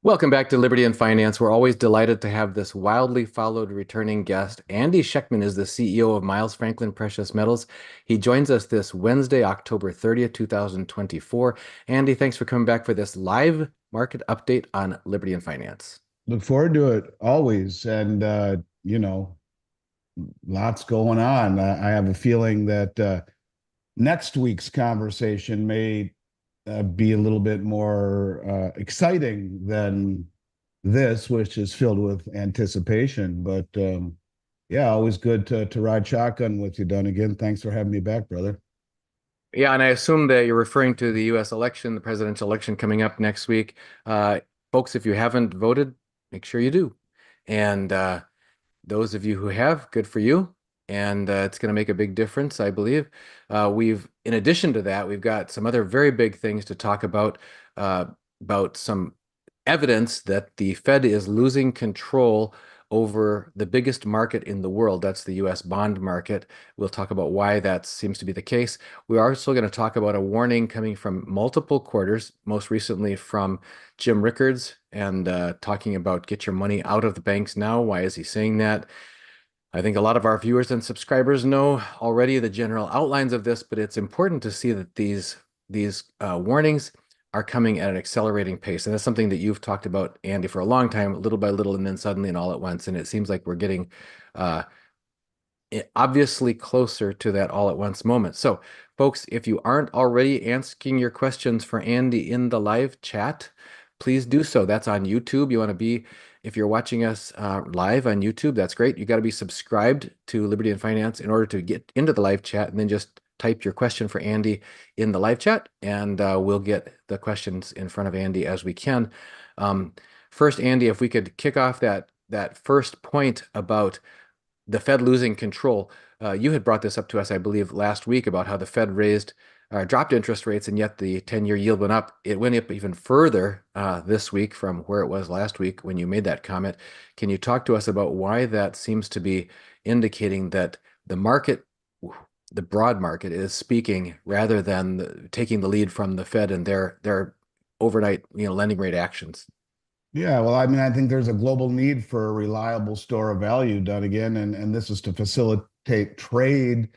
Welcome back to Liberty and Finance. We're always delighted to have this wildly followed returning guest. Andy Schectman is the CEO of Miles Franklin Precious Metals. He joins us this Wednesday, October 30th, 2024. Andy, thanks for coming back for this live market update on Liberty and Finance. Look forward to it always. And, lots going on. I have a feeling that next week's conversation may be a little bit more exciting than this, which is filled with anticipation. But yeah, always good to ride shotgun with you, Dunnigan. Thanks for having me back, brother. Yeah, and I assume that you're referring to the U.S. election, the presidential election coming up next week. Folks, if you haven't voted, make sure you do. And those of you who have, good for you. And it's going to make a big difference, I believe. In addition to that, we've got some other very big things to talk about some evidence that the Fed is losing control over the biggest market in the world. That's the US bond market. We'll talk about why that seems to be the case. We're also going to talk about a warning coming from multiple quarters, most recently from Jim Rickards, and talking about get your money out of the banks now. Why is he saying that? I think a lot of our viewers and subscribers know already the general outlines of this, but it's important to see that these warnings are coming at an accelerating pace. And that's something that you've talked about, Andy, for a long time, little by little, and then suddenly and all at once. And it seems like we're getting uh, obviously closer to that all at once moment. So, folks, if you aren't already asking your questions for Andy in the live chat, please do so. That's on YouTube. You want to be, if you're watching us live on YouTube, that's great. You got to be subscribed to Liberty and Finance in order to get into the live chat, and then just type your question for Andy in the live chat, and we'll get the questions in front of Andy as we can. First, Andy, if we could kick off that first point about the Fed losing control. You had brought this up to us, I believe, last week about how the Fed dropped interest rates, and yet the 10-year yield went up. It went up even further this week from where it was last week when you made that comment. Can you talk to us about why that seems to be indicating that the market, the broad market, is speaking rather than taking the lead from the Fed and their overnight, lending rate actions? Yeah, well, I mean, I think there's a global need for a reliable store of value, Dunnigan, and this is to facilitate trade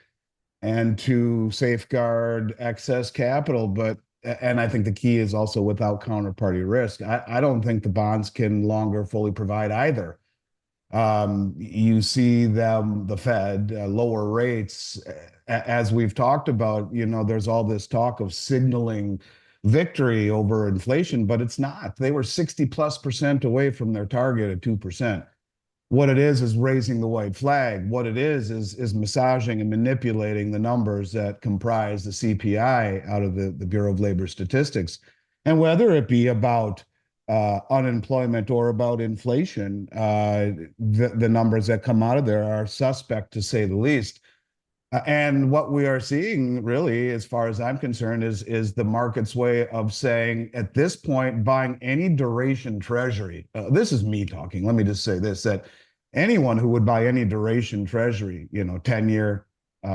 and to safeguard excess capital. And I think the key is also without counterparty risk. I don't think the bonds can longer fully provide either. You see the Fed lower rates, as we've talked about. There's all this talk of signaling victory over inflation, but it's not. They were 60+% away from their target at 2%. What it is raising the white flag. What it is massaging and manipulating the numbers that comprise the CPI out of the Bureau of Labor Statistics. And whether it be about unemployment or about inflation, the numbers that come out of there are suspect, to say the least. And what we are seeing, really, as far as I'm concerned, is the market's way of saying, at this point, buying any duration treasury. This is me talking. Let me just say this: that anyone who would buy any duration treasury, 10-year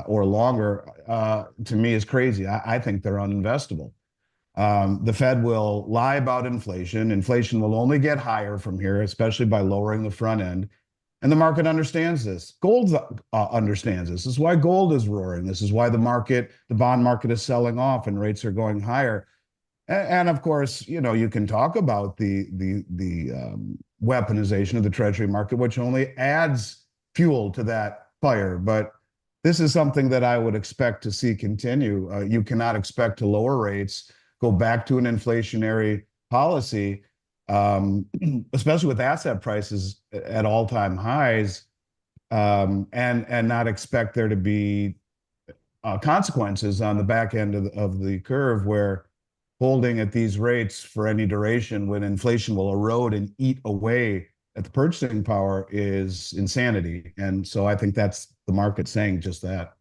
or longer, to me is crazy. I think they're uninvestable. The Fed will lie about inflation. Inflation will only get higher from here, especially by lowering the front end. And the market understands this. Gold understands this. This is why gold is roaring. This is why the bond market is selling off and rates are going higher. And of course, you can talk about the weaponization of the Treasury market, which only adds fuel to that fire. But this is something that I would expect to see continue. You cannot expect to lower rates, go back to an inflationary policy, especially with asset prices at all-time highs, and not expect there to be consequences on the back end of the curve, where holding at these rates for any duration when inflation will erode and eat away at the purchasing power is insanity. And so I think that's the market saying just that.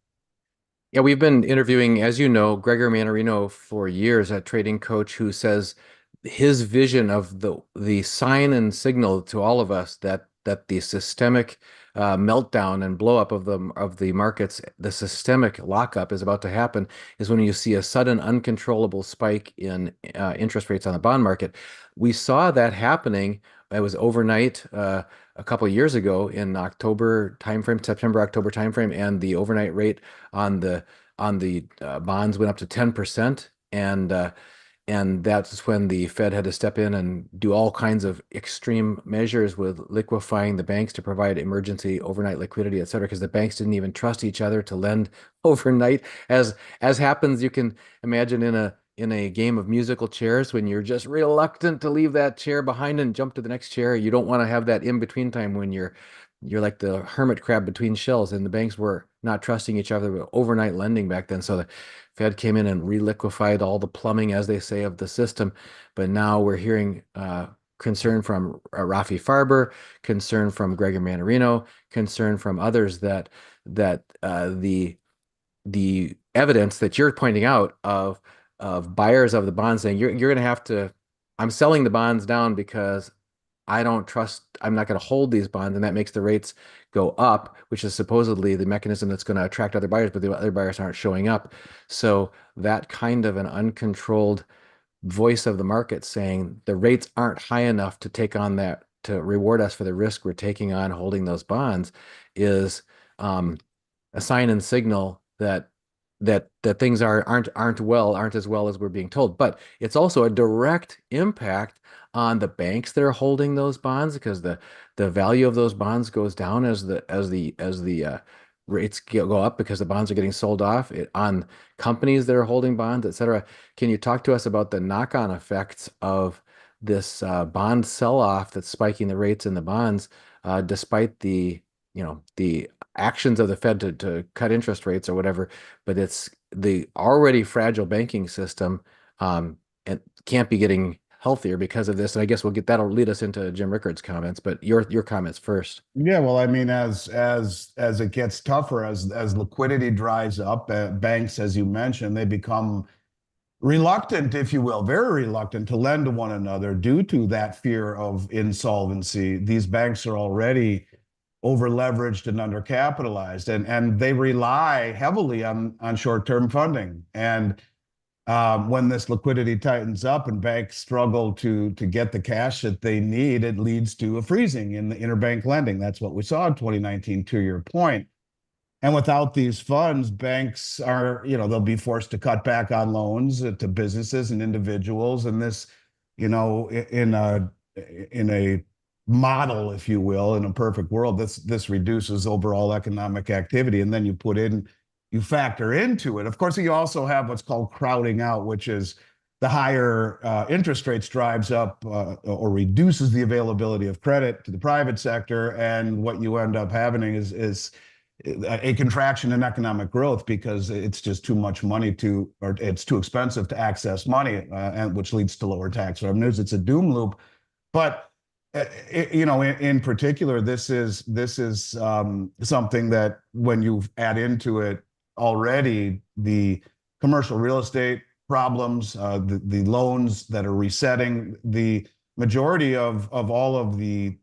Yeah, we've been interviewing, as you know, Gregor Manarino for years, a trading coach who says his vision of the sign and signal to all of us that that the systemic meltdown and blow up of the markets, the systemic lockup is about to happen, is when you see a sudden uncontrollable spike in interest rates on the bond market. We saw that happening. It was overnight a couple of years ago in October timeframe, September, October timeframe, and the overnight rate on the bonds went up to 10%. And that's when the Fed had to step in and do all kinds of extreme measures with liquefying the banks to provide emergency overnight liquidity, et cetera, because the banks didn't even trust each other to lend overnight. As happens, you can imagine in a game of musical chairs when you're just reluctant to leave that chair behind and jump to the next chair. You don't want to have that in between time when you're like the hermit crab between shells, and the banks were not trusting each other with overnight lending back then. So the Fed came in and reliquefied all the plumbing, as they say, of the system. But now we're hearing concern from Rafi Farber, concern from Gregor Mannarino, concern from others that the evidence that you're pointing out of buyers of the bonds saying you're going to have to, I'm selling the bonds down because I don't trust, I'm not going to hold these bonds, and that makes the rates go up, which is supposedly the mechanism that's going to attract other buyers, but the other buyers aren't showing up. So that kind of an uncontrolled voice of the market saying the rates aren't high enough to take on that, to reward us for the risk we're taking on holding those bonds, is a sign and signal that things aren't as well as we're being told. But it's also a direct impact on the banks that are holding those bonds, because the value of those bonds goes down as the rates go up because the bonds are getting sold off, on companies that are holding bonds, et cetera. Can you talk to us about the knock-on effects of this bond sell-off that's spiking the rates in the bonds, despite the actions of the Fed to cut interest rates or whatever, but it's the already fragile banking system, and can't be getting healthier because of this. And I guess that'll lead us into Jim Rickard's comments, but your comments first. Yeah, well, I mean, as it gets tougher, as liquidity dries up, banks, as you mentioned, they become reluctant, if you will, very reluctant to lend to one another due to that fear of insolvency. These banks are already over leveraged and undercapitalized, and they rely heavily on short-term funding. And when this liquidity tightens up and banks struggle to get the cash that they need, it leads to a freezing in the interbank lending. That's what we saw in 2019, to your point. And without these funds, banks are, they'll be forced to cut back on loans to businesses and individuals. And this, in a model, if you will, in a perfect world, this reduces overall economic activity. And then you factor into it. Of course, you also have what's called crowding out, which is the higher interest rates drives up or reduces the availability of credit to the private sector. And what you end up having is a contraction in economic growth, because it's just too much money or it's too expensive to access money, and which leads to lower tax revenues. It's a doom loop. But in particular, this is something that when you add into it already the commercial real estate problems, the loans that are resetting, the majority of all of the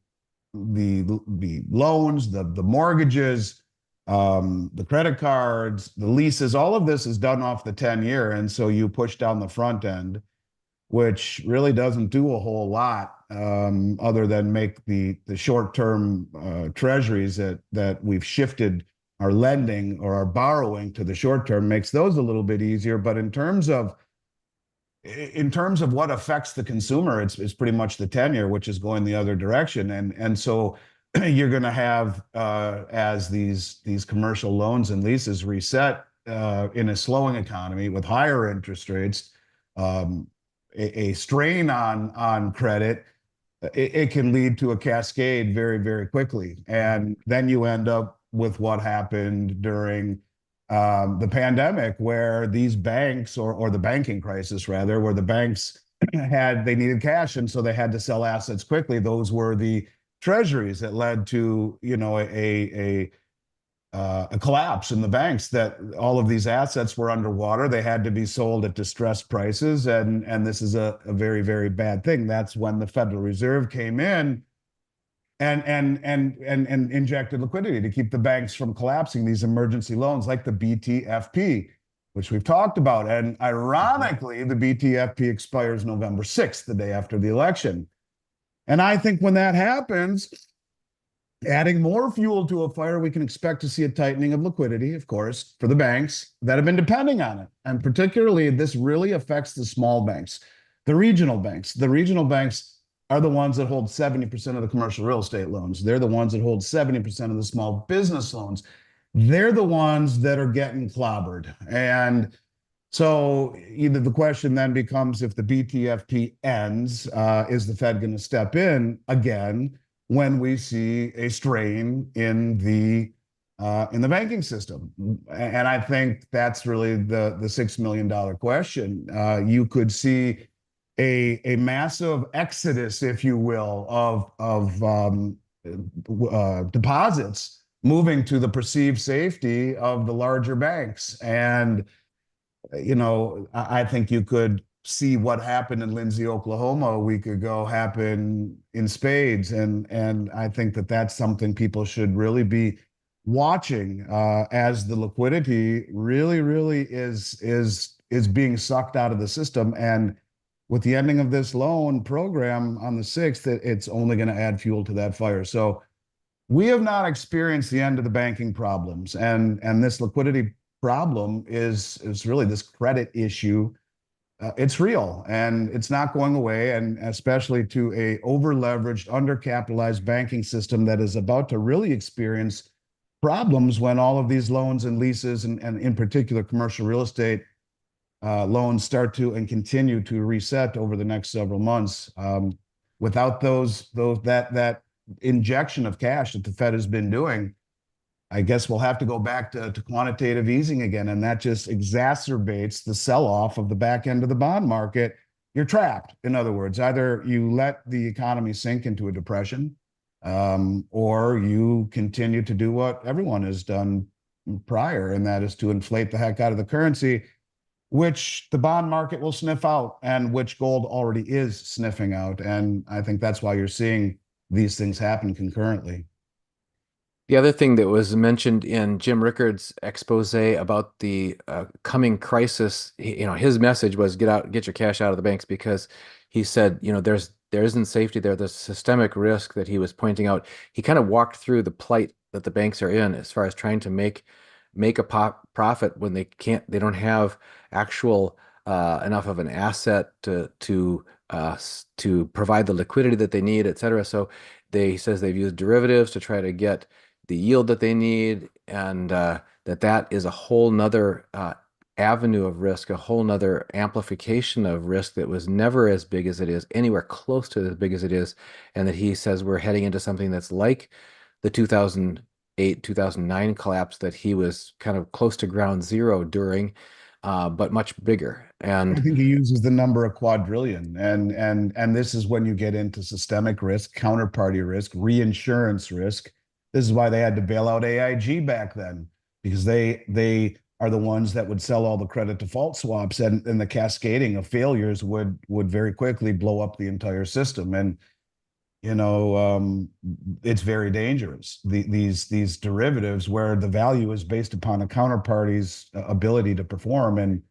loans, the mortgages, the credit cards, the leases, all of this is done off the 10-year. And so you push down the front end, which really doesn't do a whole lot, other than make the short-term treasuries that we've shifted our lending or our borrowing to the short term, makes those a little bit easier. But in terms of what affects the consumer, it's pretty much the 10-year, which is going the other direction. And so you're going to have, as these commercial loans and leases reset in a slowing economy with higher interest rates, a strain on credit, it can lead to a cascade very, very quickly. And then you end up with what happened during the pandemic, where these banks, or the banking crisis rather, where the banks they needed cash, and so they had to sell assets quickly. Those were the treasuries that led to a collapse in the banks, that all of these assets were underwater. They had to be sold at distressed prices. And this is a very, very bad thing. That's when the Federal Reserve came in and injected liquidity to keep the banks from collapsing, these emergency loans like the BTFP, which we've talked about. And ironically, the BTFP expires November 6th, the day after the election. And I think when that happens, adding more fuel to a fire, we can expect to see a tightening of liquidity, of course, for the banks that have been depending on it. And particularly, this really affects the small banks, the regional banks. The regional banks are the ones that hold 70% of the commercial real estate loans. They're the ones that hold 70% of the small business loans. They're the ones that are getting clobbered. And so either the question then becomes, if the BTFP ends, is the Fed going to step in again when we see a strain in the banking system? And I think that's really the $6 million question. You could see a massive exodus, if you will, of deposits moving to the perceived safety of the larger banks. And I think you could see what happened in Lindsay, Oklahoma a week ago happen in spades. And I think that that's something people should really be watching, as the liquidity really is being sucked out of the system. And with the ending of this loan program on the 6th, it's only going to add fuel to that fire. So we have not experienced the end of the banking problems. And this liquidity problem is really this credit issue. It's real and it's not going away. And especially to a over-leveraged, undercapitalized banking system that is about to really experience problems when all of these loans and leases and in particular commercial real estate loans start to and continue to reset over the next several months. Without that injection of cash that the Fed has been doing, I guess we'll have to go back to quantitative easing again, and that just exacerbates the sell-off of the back end of the bond market. You're trapped. In other words, either you let the economy sink into a depression, or you continue to do what everyone has done prior, and that is to inflate the heck out of the currency, which the bond market will sniff out and which gold already is sniffing out. And I think that's why you're seeing these things happen concurrently. The other thing that was mentioned in Jim Rickard's expose about the coming crisis, his message was get your cash out of the banks, because he said, there isn't safety there. There's systemic risk that he was pointing out. He kind of walked through the plight that the banks are in as far as trying to make a profit when they don't have actual enough of an asset to provide the liquidity that they need, et cetera. So he says they've used derivatives to try to get the yield that they need, and that is a whole nother avenue of risk, a whole nother amplification of risk that was never as big as it is, anywhere close to as big as it is, and that he says we're heading into something that's like the 2008, 2009 collapse that he was kind of close to ground zero during, but much bigger. I think he uses the number of quadrillion, and this is when you get into systemic risk, counterparty risk, reinsurance risk. This is why they had to bail out AIG back then, because they are the ones that would sell all the credit default swaps, and the cascading of failures would very quickly blow up the entire system. And it's very dangerous. These derivatives where the value is based upon a counterparty's ability to perform, and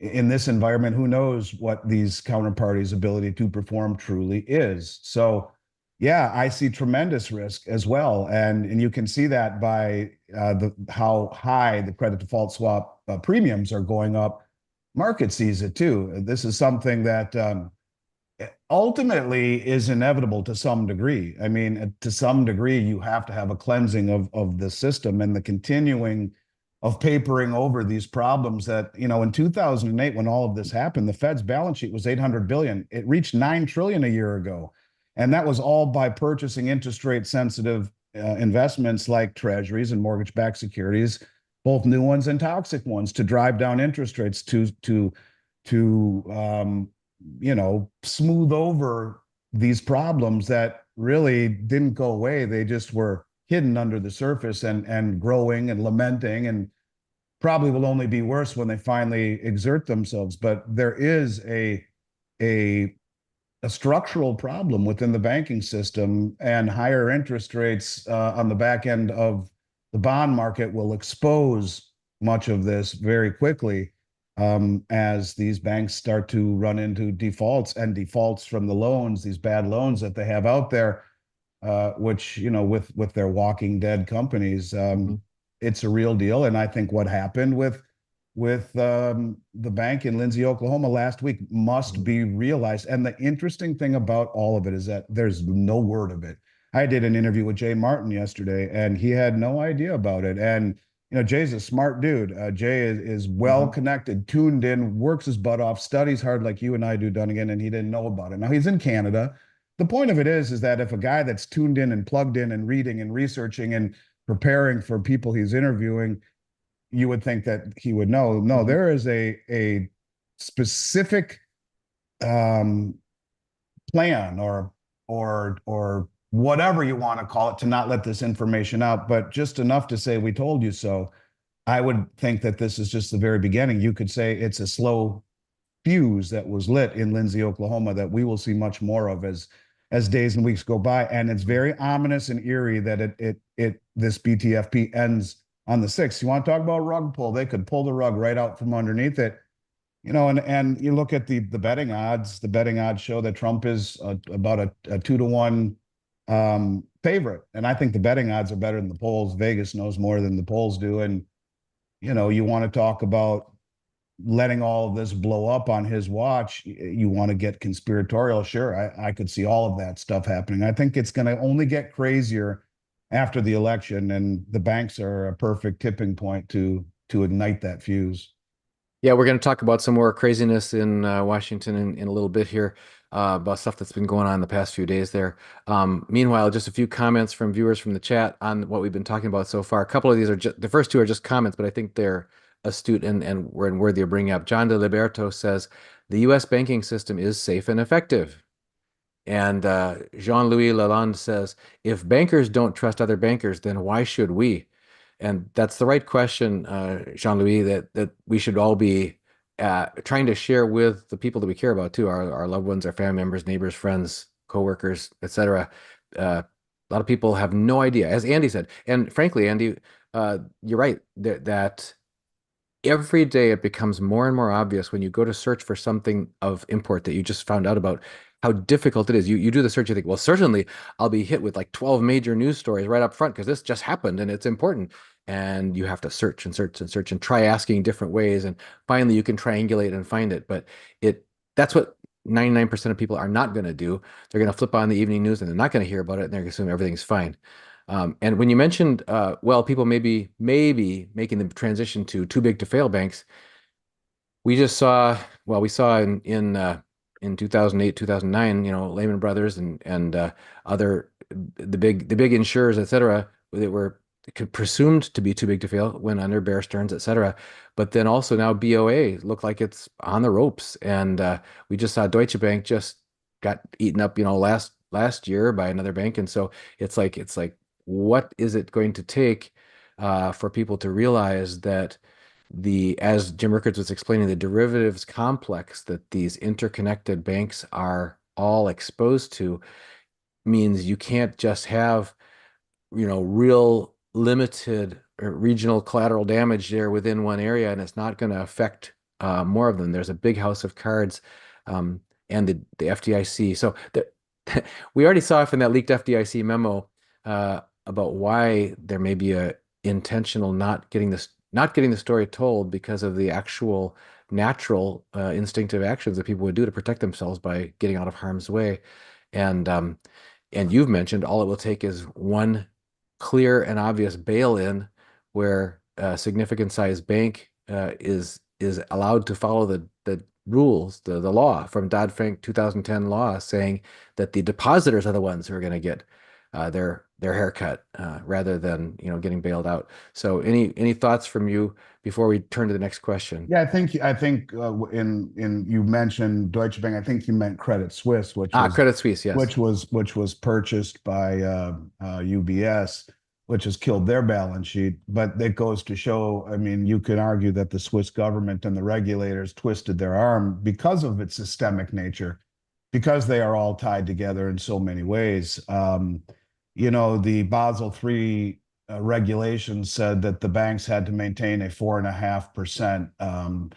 in this environment, who knows what these counterparties' ability to perform truly is. So yeah, I see tremendous risk as well. And you can see that by how high the credit default swap premiums are going up. Market sees it too. This is something that ultimately is inevitable to some degree. I mean, to some degree, you have to have a cleansing of the system and the continuing of papering over these problems that, in 2008, when all of this happened, the Fed's balance sheet was 800 billion. It reached 9 trillion a year ago. And that was all by purchasing interest rate sensitive investments like treasuries and mortgage-backed securities, both new ones and toxic ones, to drive down interest rates to smooth over these problems that really didn't go away. They just were hidden under the surface and growing and lamenting, and probably will only be worse when they finally exert themselves. But there is a a structural problem within the banking system, and higher interest rates on the back end of the bond market will expose much of this very quickly as these banks start to run into defaults from the loans, these bad loans that they have out there, which, you know, with their walking dead companies, Mhm. it's a real deal. And I think what happened with the bank in Lindsay, Oklahoma last week must Mhm. be realized. And the interesting thing about all of it is that there's no word of it. I did an interview with Jay Martin yesterday, and he had no idea about it. And you know, Jay's a smart dude. Jay is well Mhm. connected, tuned in, works his butt off, studies hard like you and I do, Dunnigan, and he didn't know about it. Now he's in Canada. The point of it is that if a guy that's tuned in and plugged in and reading and researching and preparing for people he's interviewing, you would think that he would know. No, Mhm. there is a specific um, plan or whatever you want to call it to not let this information out, but just enough to say we told you so. I would think that this is just the very beginning. You could say it's a slow fuse that was lit in Lindsay, Oklahoma, that we will see much more of as days and weeks go by. And it's very ominous and eerie that it this BTFP ends on the 6th. You want to talk about rug pull? They could pull the rug right out from underneath it. You know, and you look at the betting odds. The betting odds show that Trump is about a 2-to-1 favorite, and I think the betting odds are better than the polls. Vegas knows more than the polls do, and you know, you want to talk about letting all of this blow up on his watch. You want to get conspiratorial. Sure, I could see all of that stuff happening. I think it's going to only get crazier after the election, and the banks are a perfect tipping point to ignite that fuse. Yeah, we're going to talk about some more craziness in Washington in a little bit here, about stuff that's been going on the past few days there. Meanwhile, just a few comments from viewers from the chat on what we've been talking about so far. A couple of these are just, the first two are just comments, but I think they're astute and worthy of bringing up. John De Liberto says, the U.S. banking system is safe and effective. And Jean-Louis Lalonde says, if bankers don't trust other bankers, then why should we? And that's the right question, Jean-Louis, that we should all be trying to share with the people that we care about too, our loved ones, our family members, neighbors, friends, coworkers, etc. A lot of people have no idea, as Andy said. And frankly, Andy, you're right that every day it becomes more and more obvious when you go to search for something of import that you just found out about how difficult it is. You do the search, you think, well, certainly I'll be hit with like 12 major news stories right up front because this just happened and it's important. And you have to search and search and search and try asking different ways. And finally you can triangulate and find it. But that's what 99% of people are not going to do. They're going to flip on the evening news and they're not going to hear about it and they're going to assume everything's fine. And when you mentioned, well, people maybe making the transition to too big to fail banks, we just saw, well, we saw in 2008, 2009, Lehman Brothers and other the big insurers, et cetera, that were presumed to be too big to fail, went under Bear Stearns, et cetera. But then also now BOA look like it's on the ropes, and we just saw Deutsche Bank just got eaten up, last year by another bank, and so it's like, what is it going to take for people to realize that as Jim Rickards was explaining, the derivatives complex that these interconnected banks are all exposed to means you can't just have, real limited regional collateral damage there within one area, and it's not going to affect more of them. There's a big house of cards, um, and the FDIC. So we already saw from that leaked FDIC memo about why there may be a intentional not getting the story told because of the actual natural instinctive actions that people would do to protect themselves by getting out of harm's way. And you've mentioned all it will take is one clear and obvious bail-in where a significant sized bank is allowed to follow the rules, the law from Dodd-Frank 2010 law saying that the depositors are the ones who are going to get their haircut rather than getting bailed out. So any thoughts from you before we turn to the next question? Yeah, I think in you mentioned Deutsche Bank. I think you meant Credit Suisse, which was Credit Suisse, yes. which was purchased by UBS, which has killed their balance sheet. But it goes to show, I mean, you could argue that the Swiss government and the regulators twisted their arm because of its systemic nature, because they are all tied together in so many ways. The Basel III regulations said that the banks had to maintain a 4.5%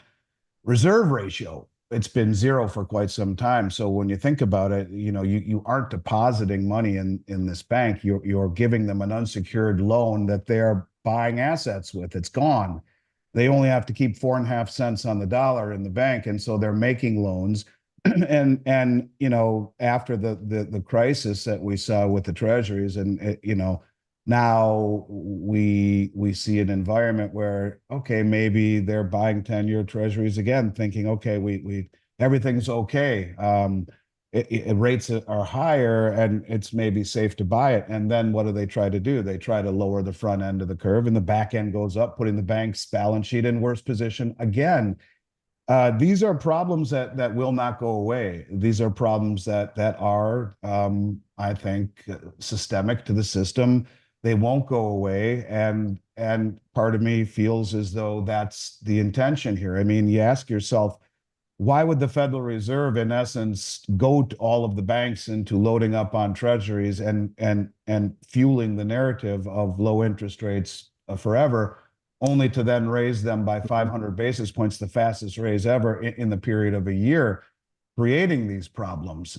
reserve ratio. It's been zero for quite some time. So when you think about it, you aren't depositing money in this bank. You're giving them an unsecured loan that they're buying assets with. It's gone. They only have to keep 4.5 cents on the dollar in the bank, and so they're making loans. And after the crisis that we saw with the treasuries, and now we see an environment where, okay, maybe they're buying 10-year treasuries again, thinking, okay, we everything's okay. Rates are higher and it's maybe safe to buy it. And then what do they try to do? They try to lower the front end of the curve, and the back end goes up, putting the bank's balance sheet in worse position again. These are problems that will not go away. These are problems that are, I think, systemic to the system. They won't go away, and part of me feels as though that's the intention here. I mean, you ask yourself, why would the Federal Reserve, in essence, goad all of the banks into loading up on treasuries and fueling the narrative of low interest rates forever, only to then raise them by 500 basis points, the fastest raise ever in the period of a year, creating these problems?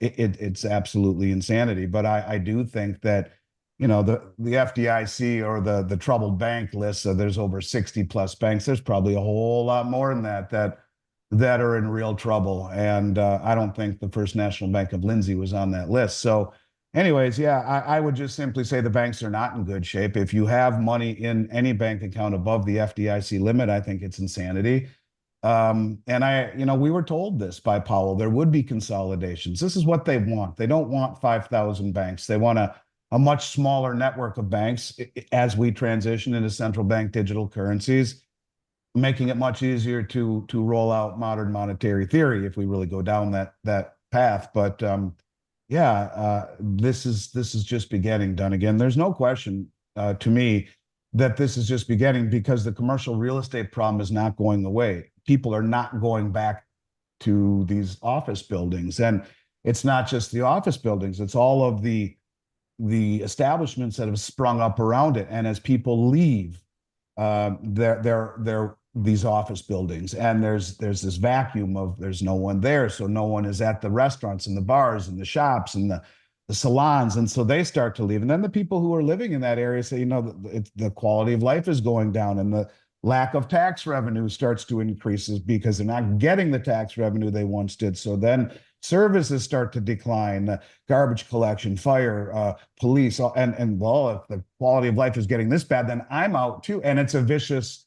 It's absolutely insanity. But I do think that the FDIC or the troubled bank list, so there's over 60 plus banks. There's probably a whole lot more than that are in real trouble. And I don't think the First National Bank of Lindsay was on that list. So anyways, yeah, I would just simply say the banks are not in good shape. If you have money in any bank account above the FDIC limit, I think it's insanity. And we were told this by Powell, there would be consolidations. This is what they want. They don't want 5,000 banks. They want a much smaller network of banks as we transition into central bank digital currencies, making it much easier to roll out modern monetary theory if we really go down that path. But this is just beginning, Dunnigan. There's no question to me that this is just beginning, because the commercial real estate problem is not going away. People are not going back to these office buildings, and it's not just the office buildings; it's all of the establishments that have sprung up around it. And as people leave, they're these office buildings, and there's this vacuum of there's no one there, so no one is at the restaurants and the bars and the shops and the salons, and so they start to leave. And then the people who are living in that area say, the quality of life is going down, and the lack of tax revenue starts to increase because they're not getting the tax revenue they once did. So then services start to decline, garbage collection, fire, police, and well, if the quality of life is getting this bad, then I'm out too. And it's a vicious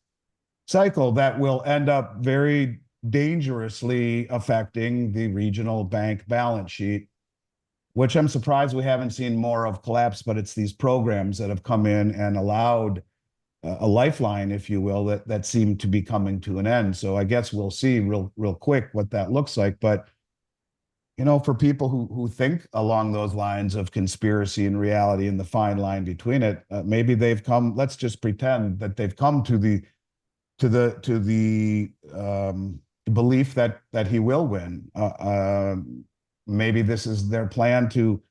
cycle that will end up very dangerously affecting the regional bank balance sheet, which I'm surprised we haven't seen more of collapse. But it's these programs that have come in and allowed a lifeline, if you will, that seem to be coming to an end. So I guess we'll see real quick what that looks like. But for people who think along those lines of conspiracy and reality and the fine line between it, maybe they've come. Let's just pretend that they've come to the belief that he will win. Maybe this is their plan to,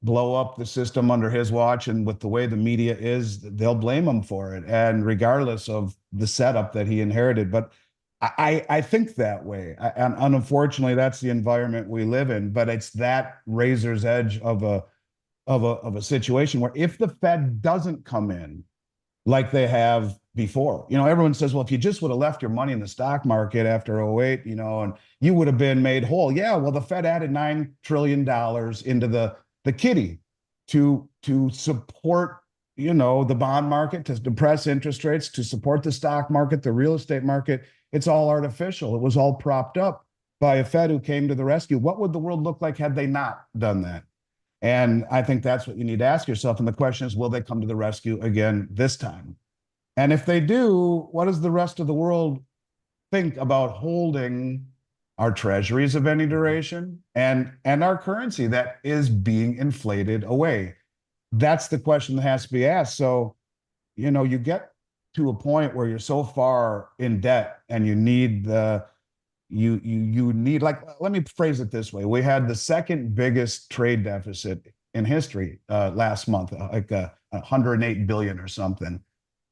blow up the system under his watch. And with the way the media is, they'll blame him for it, and regardless of the setup that he inherited. But I think that way. And unfortunately, that's the environment we live in. But it's that razor's edge of a situation where if the Fed doesn't come in like they have before, everyone says, well, if you just would have left your money in the stock market after 08, and you would have been made whole. Yeah, well, the Fed added $9 trillion into the kitty to support, the bond market, to depress interest rates, to support the stock market, the real estate market. It's all artificial. It was all propped up by a Fed who came to the rescue. What would the world look like had they not done that? And I think that's what you need to ask yourself. And the question is, will they come to the rescue again this time? And if they do, what does the rest of the world think about holding our treasuries of any duration and our currency that is being inflated away? That's the question that has to be asked. So, you get to a point where you're so far in debt and you need the you need, like, let me phrase it this way. We had the second biggest trade deficit in history last month, like 108 billion or something.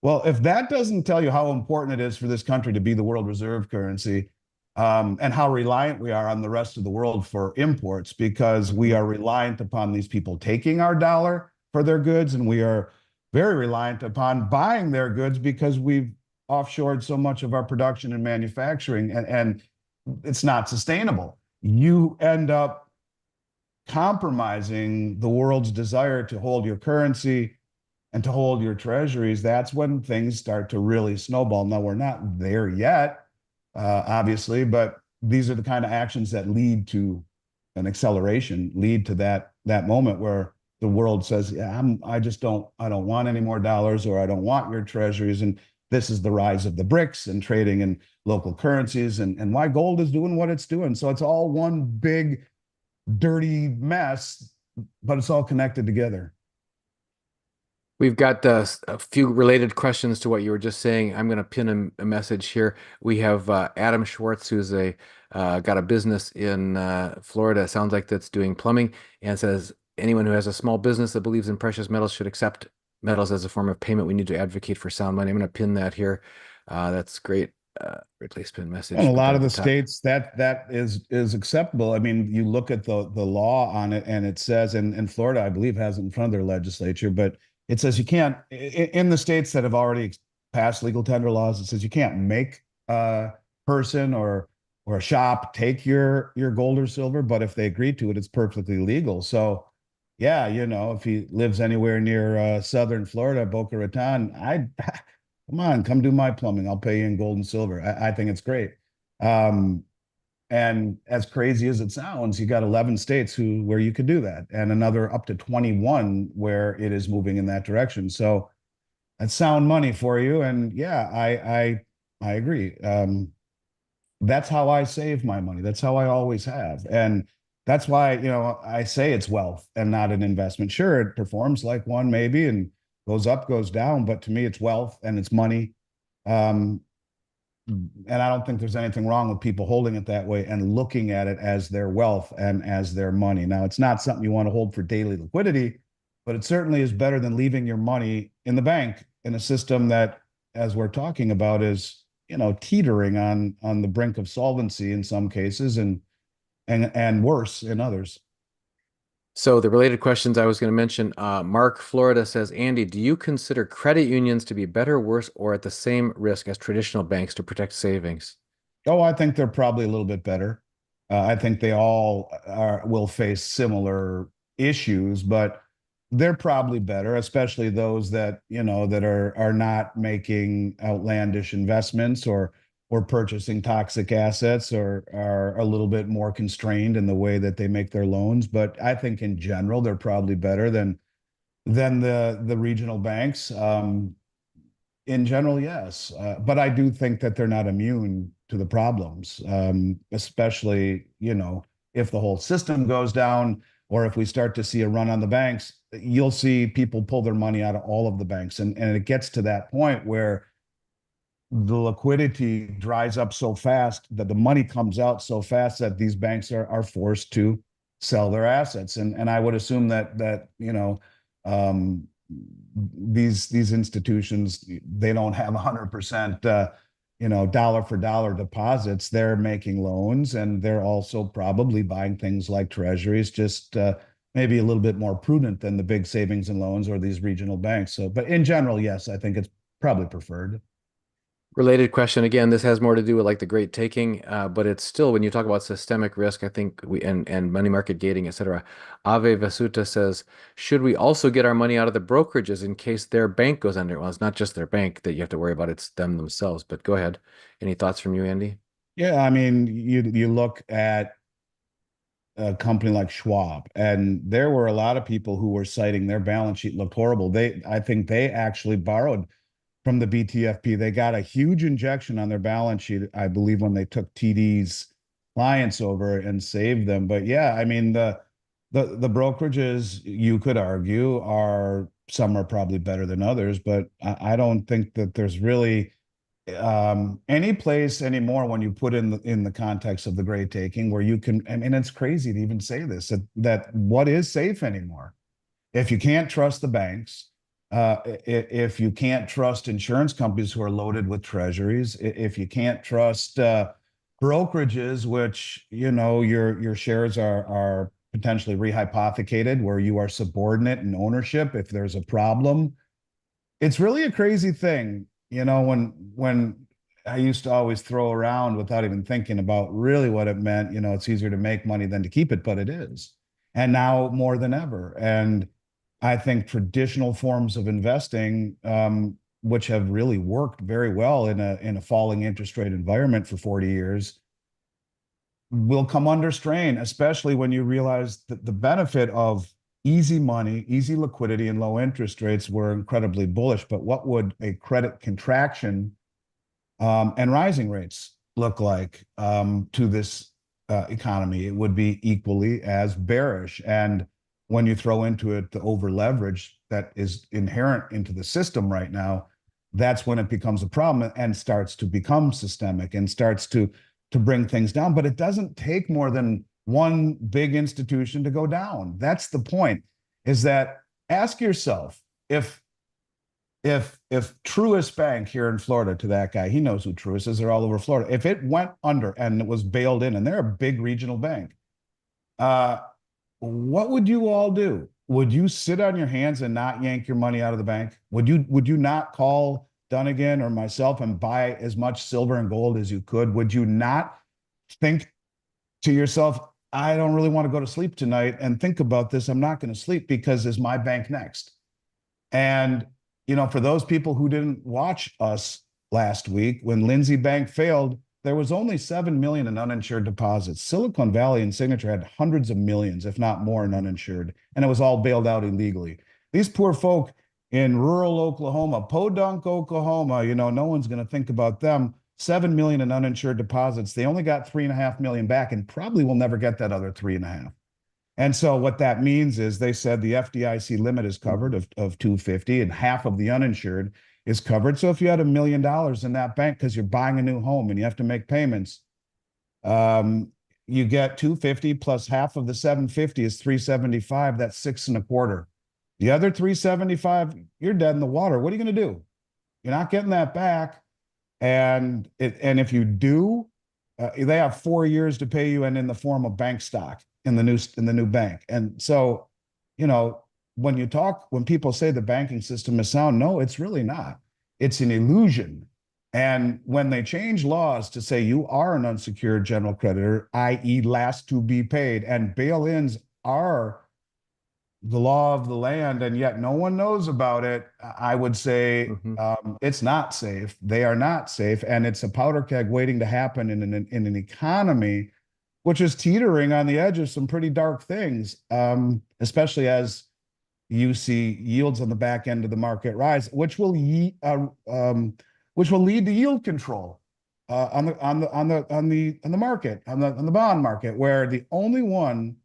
Well, if that doesn't tell you how important it is for this country to be the world reserve currency, and how reliant we are on the rest of the world for imports, because we Mhm. are reliant upon these people taking our dollar for their goods, and we are very reliant upon buying their goods because we've offshored so much of our production and manufacturing, and it's not sustainable. You end up compromising the world's desire to hold your currency and to hold your treasuries. That's when things start to really snowball. Now, we're not there yet, obviously, but these are the kind of actions that lead to an acceleration, lead to that moment where the world says, yeah, I don't want any more dollars, or I don't want your treasuries. And this is the rise of the BRICS and trading in local currencies, and why gold is doing what it's doing. So it's all one big dirty mess, but it's all connected together. We've got a few related questions to what you were just saying. I'm going to pin a message here. We have Adam Schwartz, who's a got a business in Florida. Sounds like that's doing plumbing, and says anyone who has a small business that believes in precious metals should accept metals as a form of payment. We need to advocate for sound money. I'm going to pin that here. That's great. Replace pin In a message. Put lot that of at the the top. states that is acceptable. I mean, you look at the law on it, and it says, and Florida, I believe, has it in front of their legislature, but it says you can't, in the states that have already passed legal tender laws, it says you can't make a person or a shop take your gold or silver, but if they agree to it, it's perfectly legal. So yeah, if he lives anywhere near southern Florida, Boca Raton, I come on, come do my plumbing. I'll pay you in gold and silver. I think it's great. Um, and as crazy as it sounds, you got 11 states where you could do that, and another up to 21 where it is moving in that direction. So that's sound money for you. And yeah, I agree. That's how I save my money. That's how I always have. And that's why, I say it's wealth and not an investment. Sure, it performs like one maybe and goes up, goes down, but to me, it's wealth and it's money. Um, and I don't think there's anything wrong with people holding it that way and looking at it as their wealth and as their money. Now, it's not something you want to hold for daily liquidity, but it certainly is better than leaving your money in the bank in a system that, as we're talking about, is teetering on the brink of solvency in some cases, and worse in others. So the related questions I was going to mention, Mark Florida says, Andy, do you consider credit unions to be better, worse, or at the same risk as traditional banks to protect savings? Oh, I think they're probably a little bit better. I think they all will face similar issues, but they're probably better, especially those that are not making outlandish investments, or purchasing toxic assets, or are a little bit more constrained in the way that they make their loans. But I think in general, they're probably better than the regional banks. In general, yes. But I do think that they're not immune to the problems, especially, if the whole system goes down, or if we start to see a run on the banks, you'll see people pull their money out of all of the banks. And it gets to that point where the liquidity dries up so fast, that the money comes out so fast, that these banks are forced to sell their assets. And I would assume that these institutions, they don't have 100% dollar for dollar deposits. They're making loans, and they're also probably buying things like treasuries, just maybe a little bit more prudent than the big savings and loans or these regional banks. So, but in general, yes, I think it's probably preferred. Related question again, this has more to do with like the great taking, but it's still when you talk about systemic risk, I think and money market gating, etc. Ave Vasuta says, should we also get our money out of the brokerages in case their bank goes under? Well, it's not just their bank that you have to worry about, it's them themselves. But go ahead. Any thoughts from you, Andy? Yeah, I mean, you look at a company like Schwab, and there were a lot of people who were citing their balance sheet looked horrible. I think they actually borrowed from the BTFP. They got a huge injection on their balance sheet, I believe, when they took TD's clients over and saved them. But yeah, I mean, the brokerages, you could argue, some are probably better than others, but I don't think that there's really any place anymore when you put in the context of the great taking where you can, I mean, it's crazy to even say this, that what is safe anymore? If you can't trust the banks, if you can't trust insurance companies who are loaded with treasuries, if you can't trust brokerages, which your shares are potentially rehypothecated, where you are subordinate in ownership if there's a problem. It's really a crazy thing, when I used to always throw around without even thinking about really what it meant. It's easier to make money than to keep it, but it is. And now more than ever. And I think traditional forms of investing, which have really worked very well in a falling interest rate environment for 40 years, will come under strain, especially when you realize that the benefit of easy money, easy liquidity, and low interest rates were incredibly bullish. But what would a credit contraction and rising rates look like to this economy? It would be equally as bearish. And when you throw into it the over leverage that is inherent into the system right now, that's when it becomes a problem and starts to become systemic and starts to bring things down. But it doesn't take more than one big institution to go down. That's the point, is that ask yourself if Truist Bank here in Florida, to that guy, he knows who Truist is, they're all over Florida. If it went under and it was bailed in, and they're a big regional bank, what would you all do? Would you sit on your hands and not yank your money out of the bank? Would you not call Dunnigan or myself and buy as much silver and gold as you could? Would you not think to yourself, I don't really want to go to sleep tonight and think about this. I'm not going to sleep because is my bank next? And, for those people who didn't watch us last week, when Lindsay Bank failed, there was only 7 million in uninsured deposits. Silicon Valley and Signature had hundreds of millions, if not more, in uninsured, and it was all bailed out illegally. These poor folk in rural Oklahoma, Podunk, Oklahoma, no one's going to think about them. 7 million in uninsured deposits. They only got 3.5 million back and probably will never get that other 3.5. And so what that means is they said the FDIC limit is covered of 250 and half of the uninsured is covered. So if you had $1 million in that bank because you're buying a new home and you have to make payments, you get 250 plus half of the 750 is 375. That's 6.25. The other 375, you're dead in the water. What are you going to do? You're not getting that back. And if you do, they have 4 years to pay you, and in the form of bank stock in the new bank. And so, when people say the banking system is sound, no, it's really not. It's an illusion. And when they change laws to say you are an unsecured general creditor, i.e., last to be paid, and bail-ins are the law of the land, and yet no one knows about it, I would say it's not safe. They are not safe, and it's a powder keg waiting to happen in an economy which is teetering on the edge of some pretty dark things, especially as you see yields on the back end of the market rise, which will lead to yield control on the market, on the bond market, where the only one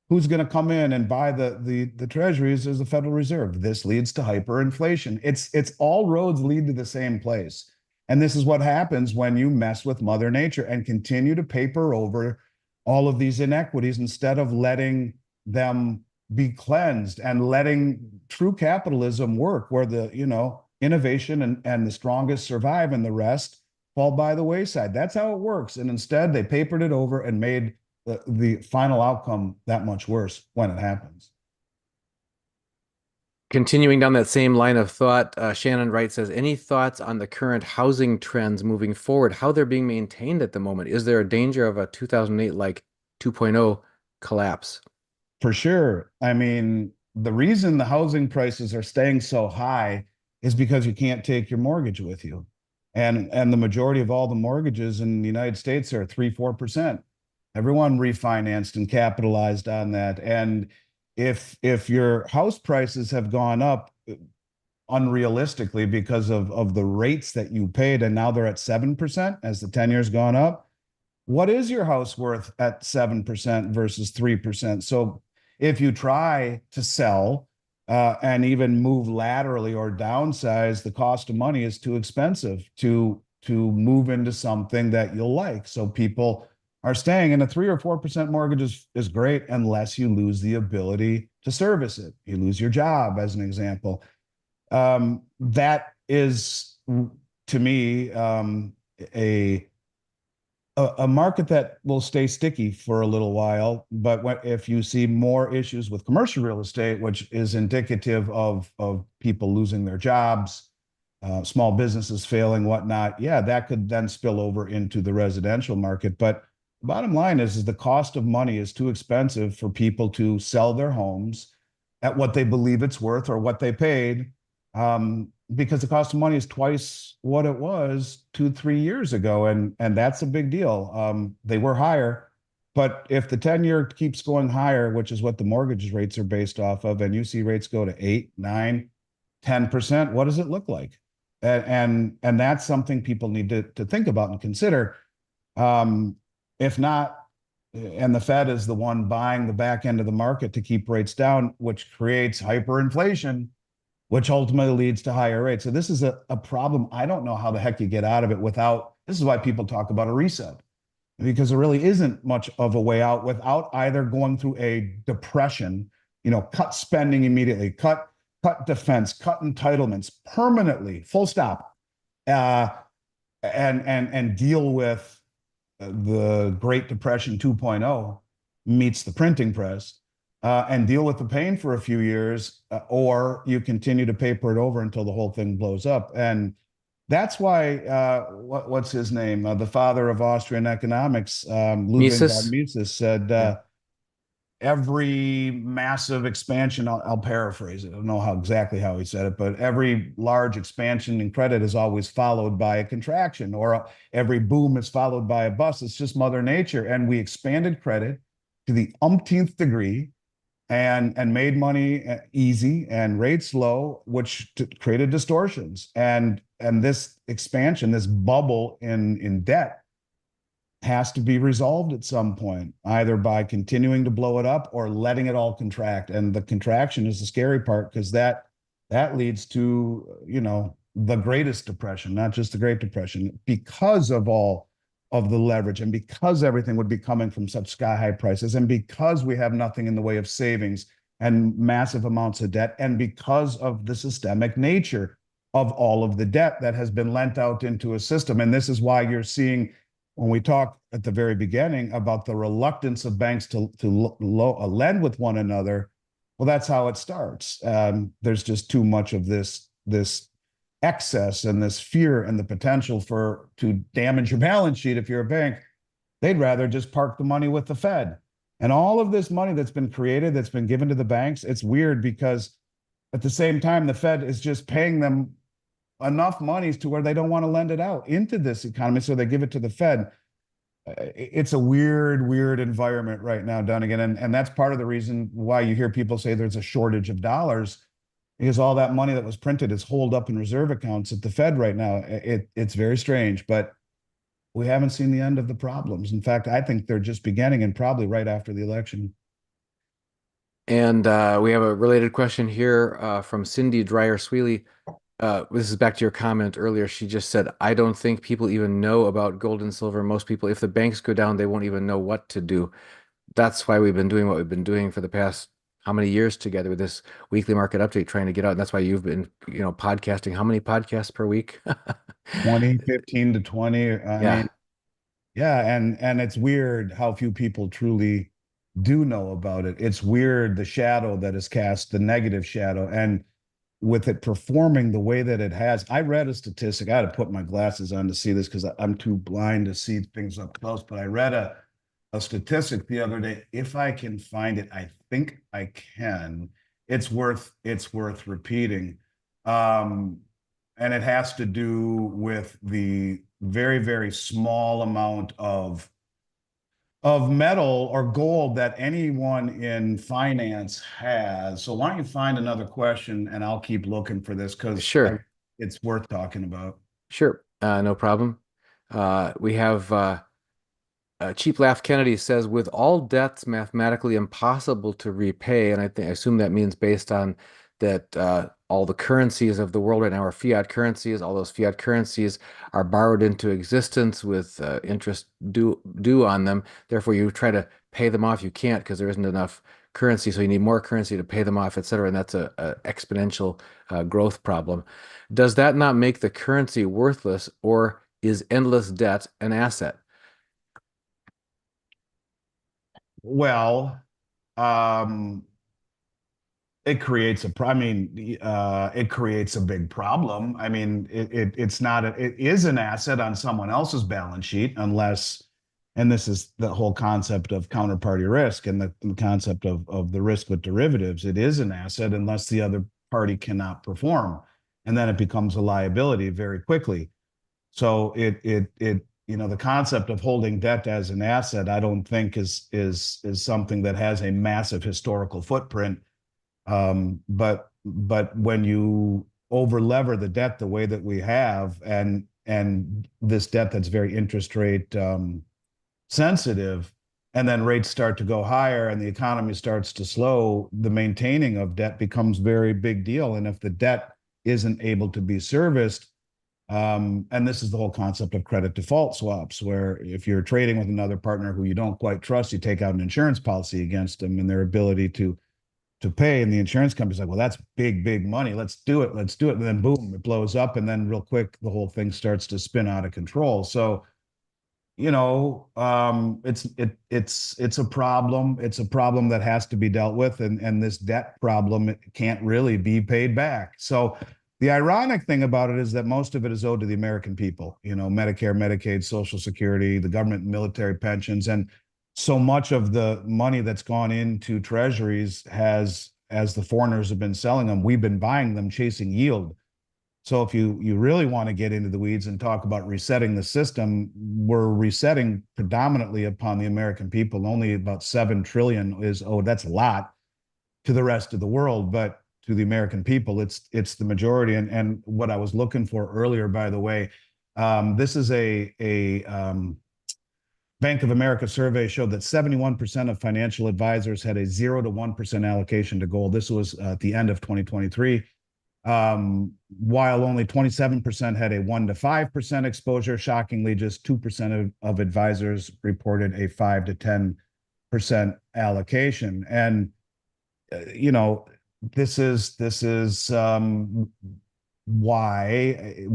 who's going to come in and buy the treasuries is the Federal Reserve. This leads to hyperinflation. It's all roads lead to the same place. And this is what happens when you mess with Mother Nature and continue to paper over all of these inequities instead of letting them be cleansed and letting true capitalism work, where the innovation and the strongest survive and the rest fall by the wayside. That's how it works. And instead they papered it over and made the final outcome that much worse when it happens. Continuing down that same line of thought, Shannon Wright says, any thoughts on the current housing trends moving forward, how they're being maintained at the moment? Is there a danger of a 2008 like 2.0 collapse? For sure. I mean, the reason the housing prices are staying so high is because you can't take your mortgage with you. And the majority of all the mortgages in the United States are 3-4%. Everyone refinanced and capitalized on that. And if your house prices have gone up unrealistically because of the rates that you paid, and now they're at 7% as the 10 years gone up, what is your house worth at 7% versus 3%? So if you try to sell and even move laterally or downsize, the cost of money is too expensive to to move into something that you'll like. So people are staying, and a 3 or 4% mortgage is great unless you lose the ability to service it. You lose your job, as an example. That is, to me, a a market that will stay sticky for a little while. But if you see more issues with commercial real estate, which is indicative of people losing their jobs, small businesses failing, whatnot, yeah, that could then spill over into the residential market. But the bottom line is the cost of money is too expensive for people to sell their homes at what they believe it's worth or what they paid, because the cost of money is twice what it was 2, 3 years ago, and that's a big deal. They were higher, but if the 10-year keeps going higher, which is what the mortgage rates are based off of, and you see rates go to 8, 9, 10%, what does it look like? And that's something people need to think about and consider. If not, and the Fed is the one buying the back end of the market to keep rates down, which creates hyperinflation, which ultimately leads to higher rates. So this is a problem. I don't know how the heck you get out of it without, this is why people talk about a reset, because there really isn't much of a way out without either going through a depression, cut spending immediately, cut defense, cut entitlements permanently, full stop, uh, and deal with the Great Depression 2.0 meets the printing press, and deal with the pain for a few years, or you continue to paper it over until the whole thing blows up. And that's why, what's his name? The father of Austrian economics, Ludwig von Mises. Mises, said, Yeah. every massive expansion, I'll paraphrase it, I don't know exactly how he said it, but every large expansion in credit is always followed by a contraction, or every boom is followed by a bust. It's just Mother Nature. And we expanded credit to the umpteenth degree, and made money easy and rates low, which created distortions. And this expansion, this bubble in debt, has to be resolved at some point, either by continuing to blow it up or letting it all contract. And the contraction is the scary part, because that leads to, the greatest depression, not just the Great Depression, because of all of the leverage, and because everything would be coming from such sky high prices, and because we have nothing in the way of savings and massive amounts of debt, and because of the systemic nature of all of the debt that has been lent out into a system. And this is why you're seeing, when we talk at the very beginning about the reluctance of banks to lend with one another, well, that's how it starts. There's just too much of this excess and this fear and the potential to damage your balance sheet. If you're a bank, they'd rather just park the money with the Fed. And all of this money that's been created, that's been given to the banks, it's weird, because at the same time, the Fed is just paying them enough monies to where they don't want to lend it out into this economy, so they give it to the Fed. It's a weird environment right now, Dunnigan, and that's part of the reason why you hear people say there's a shortage of dollars, because all that money that was printed is holed up in reserve accounts at the Fed right now. It's very strange, but we haven't seen the end of the problems. In fact, I think they're just beginning, and probably right after the election. And we have a related question here from Cindy Dreyer-Sweely. This is back to your comment earlier. She just said, I don't think people even know about gold and silver. Most people, if the banks go down, they won't even know what to do. That's why we've been doing what we've been doing for the past how many years together with this weekly market update, trying to get out. And that's why you've been, podcasting. How many podcasts per week? 20, 15 to 20. I Yeah, mean, yeah, and it's weird how few people truly do know about it. It's weird, the shadow that is cast, the negative shadow, and with it performing the way that it has. I read a statistic. I had to put my glasses on to see this because I'm too blind to see things up close. But I read a statistic the other day. If I can find it, I think I can. It's worth repeating. And it has to do with the very, very small amount of metal or gold that anyone in finance has. So why don't you find another question, and I'll keep looking for this, because sure, it's worth talking about. sure. No problem. We have Cheap Laugh Kennedy says, with all debts mathematically impossible to repay, and I assume that means based on that all the currencies of the world right now are fiat currencies. All those fiat currencies are borrowed into existence with interest due on them. Therefore, you try to pay them off, you can't because there isn't enough currency. So you need more currency to pay them off, et cetera. And that's a exponential growth problem. Does that not make the currency worthless, or is endless debt an asset? Well, um, it creates it creates a big problem. I mean, it's not it is an asset on someone else's balance sheet unless, and this is the whole concept of counterparty risk and the concept of the risk with derivatives. It is an asset unless the other party cannot perform, and then it becomes a liability very quickly. So the concept of holding debt as an asset, I don't think is something that has a massive historical footprint. But when you over lever the debt the way that we have, and this debt that's very interest rate sensitive, and then rates start to go higher and the economy starts to slow, the maintaining of debt becomes very big deal. And if the debt isn't able to be serviced, and this is the whole concept of credit default swaps, where if you're trading with another partner who you don't quite trust, you take out an insurance policy against them and their ability to pay, and the insurance company's like, well, that's big money, let's do it, and then boom, it blows up, and then real quick the whole thing starts to spin out of control. So it's a problem. It's a problem that has to be dealt with, and this debt problem, it can't really be paid back. So the ironic thing about it is that most of it is owed to the American people, Medicare, Medicaid, Social Security, the government and military pensions. And so much of the money that's gone into treasuries has, as the foreigners have been selling them, we've been buying them chasing yield. So if you really want to get into the weeds and talk about resetting the system, we're resetting predominantly upon the American people. Only about 7 trillion is owed. That's a lot to the rest of the world, but to the American people, it's the majority. And what I was looking for earlier, by the way, this is a Bank of America survey showed that 71% of financial advisors had a 0 to 1% allocation to gold. This was at the end of 2023. While only 27% had a 1 to 5% exposure, shockingly, just 2% of advisors reported a 5 to 10% allocation. And this is why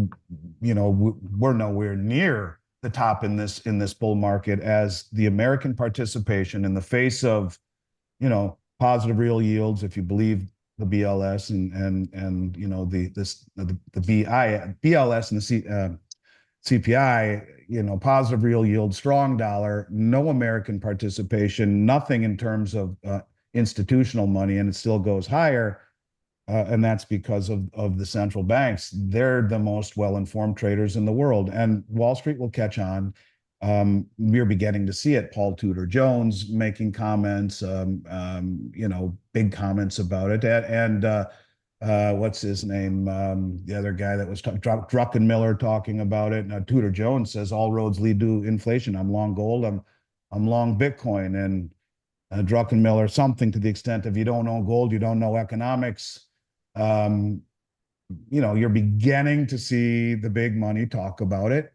we're nowhere near the top in this bull market, as the American participation in the face of positive real yields, if you believe the BLS and the BLS and the CPI, positive real yield, strong dollar, no American participation, nothing in terms of institutional money, and it still goes higher. And that's because of the central banks. They're the most well-informed traders in the world, and Wall Street will catch on. We're beginning to see it. Paul Tudor Jones making comments, big comments about it. And what's his name? The other guy that was Druckenmiller talking about it. Now, Tudor Jones says all roads lead to inflation. I'm long gold. I'm long Bitcoin. And Druckenmiller, something to the extent of, you don't know gold, you don't know economics. You're beginning to see the big money talk about it.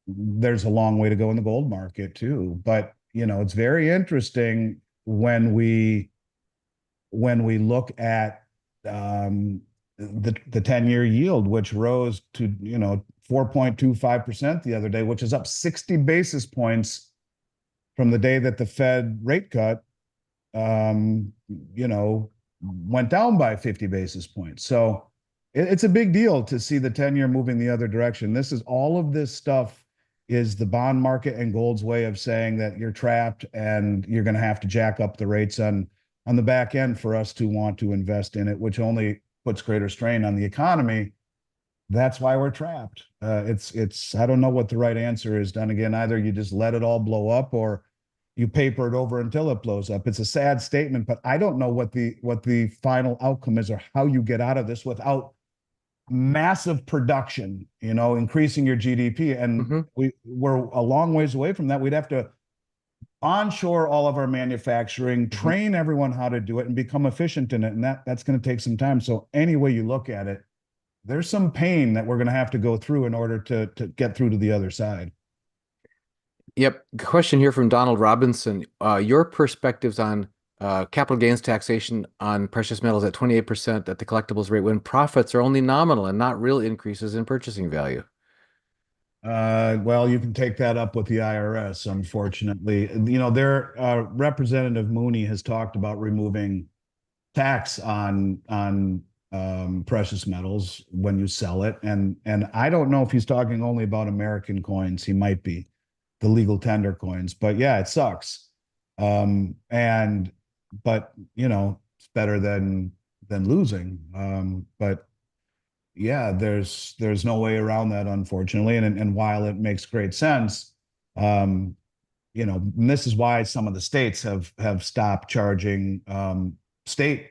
There's a long way to go in the gold market too, but it's very interesting when we look at the 10-year yield, which rose to 4.25% the other day, which is up 60 basis points from the day that the Fed rate cut, went down by 50 basis points. So it's a big deal to see the 10-year moving the other direction. All of this stuff is the bond market and gold's way of saying that you're trapped and you're going to have to jack up the rates on the back end for us to want to invest in it, which only puts greater strain on the economy. That's why we're trapped. I don't know what the right answer is. Then again, either you just let it all blow up, or you paper it over until it blows up. It's a sad statement, but I don't know what the final outcome is, or how you get out of this without massive production, increasing your GDP. And we're a long ways away from that. We'd have to onshore all of our manufacturing, train everyone how to do it, and become efficient in it. And that's going to take some time. So any way you look at it, there's some pain that we're going to have to go through in order to get through to the other side. Yep. Question here from Donald Robinson. Your perspectives on capital gains taxation on precious metals at 28% at the collectibles rate when profits are only nominal and not real increases in purchasing value. Well, you can take that up with the IRS, unfortunately. You know, their Representative Mooney has talked about removing tax on precious metals when you sell it, and I don't know if he's talking only about American coins. He might be the legal tender coins, but yeah, it sucks. And but you know, it's better than losing. But yeah, there's no way around that, unfortunately. And while it makes great sense, um, you know, and this is why some of the states have stopped charging state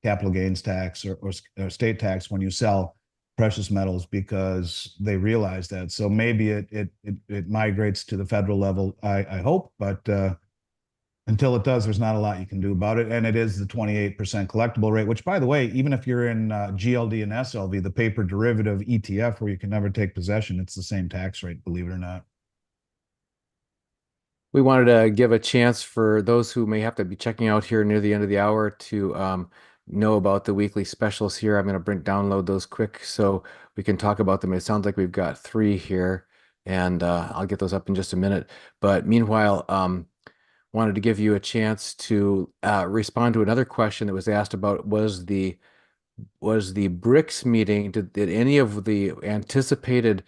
capital gains tax or state tax when you sell precious metals because they realize that. So maybe it migrates to the federal level, I hope, but until it does, there's not a lot you can do about it. And it is the 28% collectible rate, which, by the way, even if you're in GLD and SLV, the paper derivative ETF, where you can never take possession, it's the same tax rate, believe it or not. We wanted to give a chance for those who may have to be checking out here near the end of the hour to know about the weekly specials here. I'm going to download those quick so we can talk about them. It sounds like we've got 3 here, and I'll get those up in just a minute. But meanwhile, wanted to give you a chance to respond to another question that was asked about was the BRICS meeting, did any of the anticipated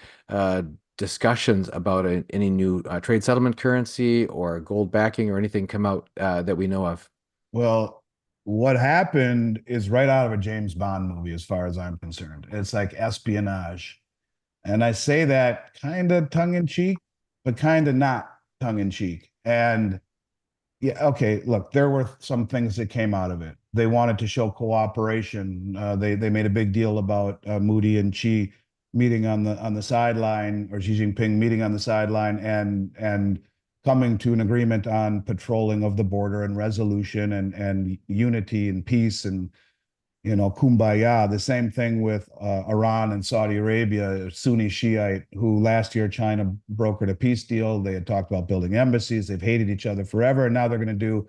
discussions about any new trade settlement currency or gold backing or anything come out that we know of? Well, what happened is right out of a James Bond movie, as far as I'm concerned. It's like espionage. And I say that kind of tongue in cheek, but kind of not tongue in cheek. And yeah, okay, look, there were some things that came out of it. They wanted to show cooperation. They made a big deal about Moody and Xi meeting on the sideline, or Xi Jinping meeting on the sideline, and coming to an agreement on patrolling of the border and resolution and unity and peace and you know, kumbaya. The same thing with Iran and Saudi Arabia, Sunni Shiite, who last year China brokered a peace deal. They had talked about building embassies. They've hated each other forever. And now they're going to do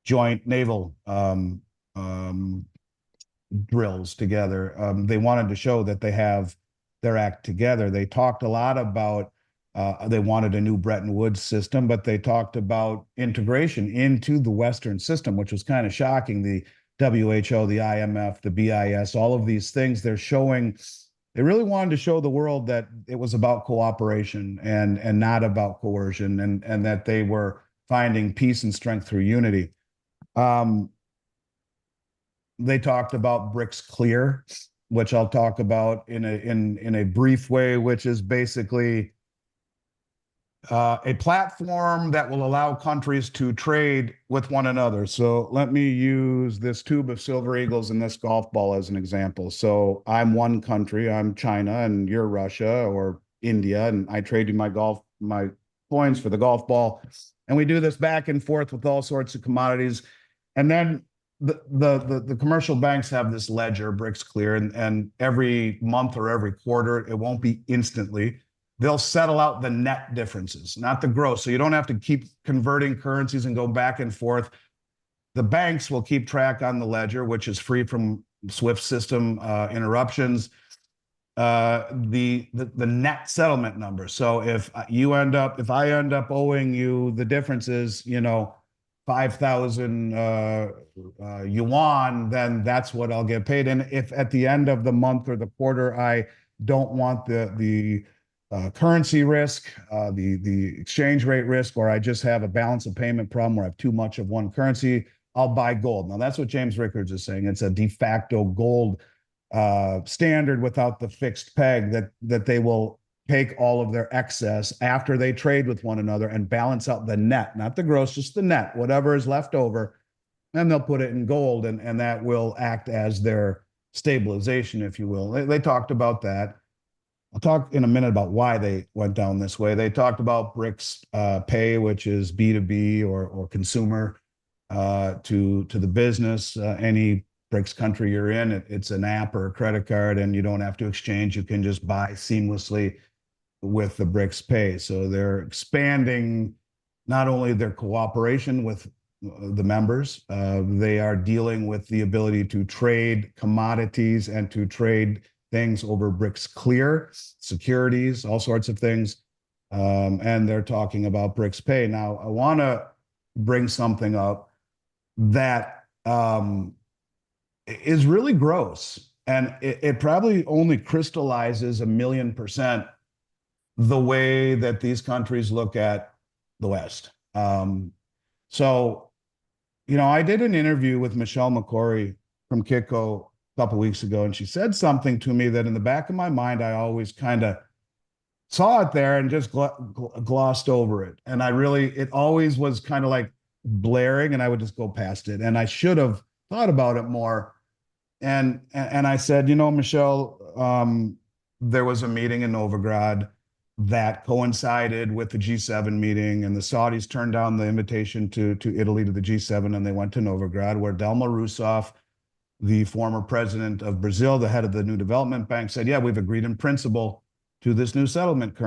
joint naval drills together. They wanted to show that they have their act together. They talked a lot about they wanted a new Bretton Woods system, but they talked about integration into the Western system, which was kind of shocking. The WHO, the IMF, the BIS, all of these things, they're showing, they really wanted to show the world that it was about cooperation and not about coercion, and that they were finding peace and strength through unity. They talked about BRICS Clear, which I'll talk about in a brief way, which is basically a platform that will allow countries to trade with one another. So let me use this tube of Silver Eagles and this golf ball as an example. So I'm one country, I'm China, and you're Russia or India, and I trade you my coins for the golf ball. And we do this back and forth with all sorts of commodities. And then the commercial banks have this ledger, BRICS Clear, and every month or every quarter, it won't be instantly, they'll settle out the net differences, not the gross. So you don't have to keep converting currencies and go back and forth. The banks will keep track on the ledger, which is free from SWIFT system interruptions, the net settlement number. So if I end up owing you, the difference is, you know, 5,000 yuan, then that's what I'll get paid. And if at the end of the month or the quarter, I don't want the currency risk, the exchange rate risk, or I just have a balance of payment problem where I have too much of one currency, I'll buy gold. Now, that's what James Rickards is saying. It's a de facto gold standard without the fixed peg that they will take all of their excess after they trade with one another and balance out the net, not the gross, just the net, whatever is left over, and they'll put it in gold, and that will act as their stabilization, if you will. They talked about that. I'll talk in a minute about why they went down this way. They talked about BRICS pay, which is B2B or consumer to the business. Any BRICS country you're in, it's an app or a credit card, and you don't have to exchange. You can just buy seamlessly with the BRICS pay. So they're expanding not only their cooperation with the members, they are dealing with the ability to trade commodities and to trade things over BRICS Clear, securities, all sorts of things. And they're talking about BRICS Pay. Now, I want to bring something up that is really gross. And it probably only crystallizes 1,000,000% the way that these countries look at the West. So, I did an interview with Michelle McCory from Kitco a couple weeks ago, and she said something to me that in the back of my mind, I always kind of saw it there and just glossed over it. And it always was kind of like blaring, and I would just go past it. And I should have thought about it more. And I said, Michelle, there was a meeting in Novigrad that coincided with the G7 meeting, and the Saudis turned down the invitation to Italy to the G7, and they went to Novigrad, where Dilma Rousseff, the former president of Brazil, the head of the New Development Bank, said, yeah, we've agreed in principle to this new settlement,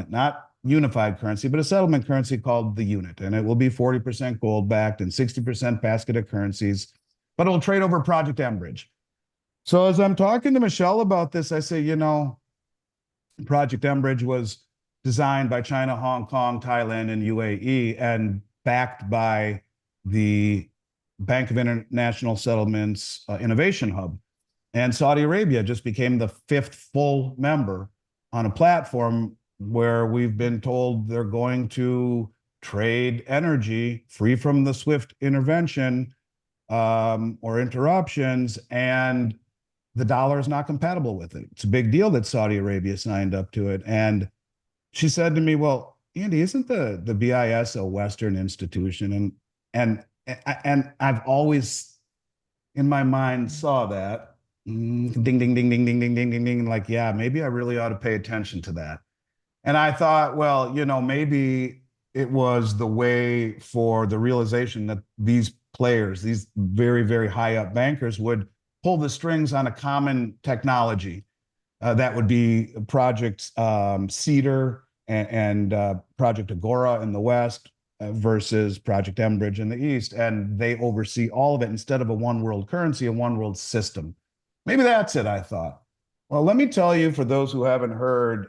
not unified currency, but a settlement currency called the unit. And it will be 40% gold backed and 60% basket of currencies, but it will trade over Project Enbridge. So as I'm talking to Michelle about this, I say, Project Enbridge was designed by China, Hong Kong, Thailand, and UAE, and backed by the Bank of International Settlements Innovation Hub. And Saudi Arabia just became the 5th full member on a platform where we've been told they're going to trade energy free from the SWIFT intervention or interruptions, and the dollar is not compatible with it. It's a big deal that Saudi Arabia signed up to it. And she said to me, well, Andy, isn't the BIS a Western institution? And I've always, in my mind, saw that. Ding, ding, ding, ding, ding, ding, ding, ding, ding. Like, yeah, maybe I really ought to pay attention to that. And I thought, well, maybe it was the way for the realization that these players, these very, very high up bankers, would pull the strings on a common technology. That would be Project Cedar and Project Agora in the West versus Project Enbridge in the East. And they oversee all of it instead of a one world currency, a one world system. Maybe that's it, I thought. Well, let me tell you, for those who haven't heard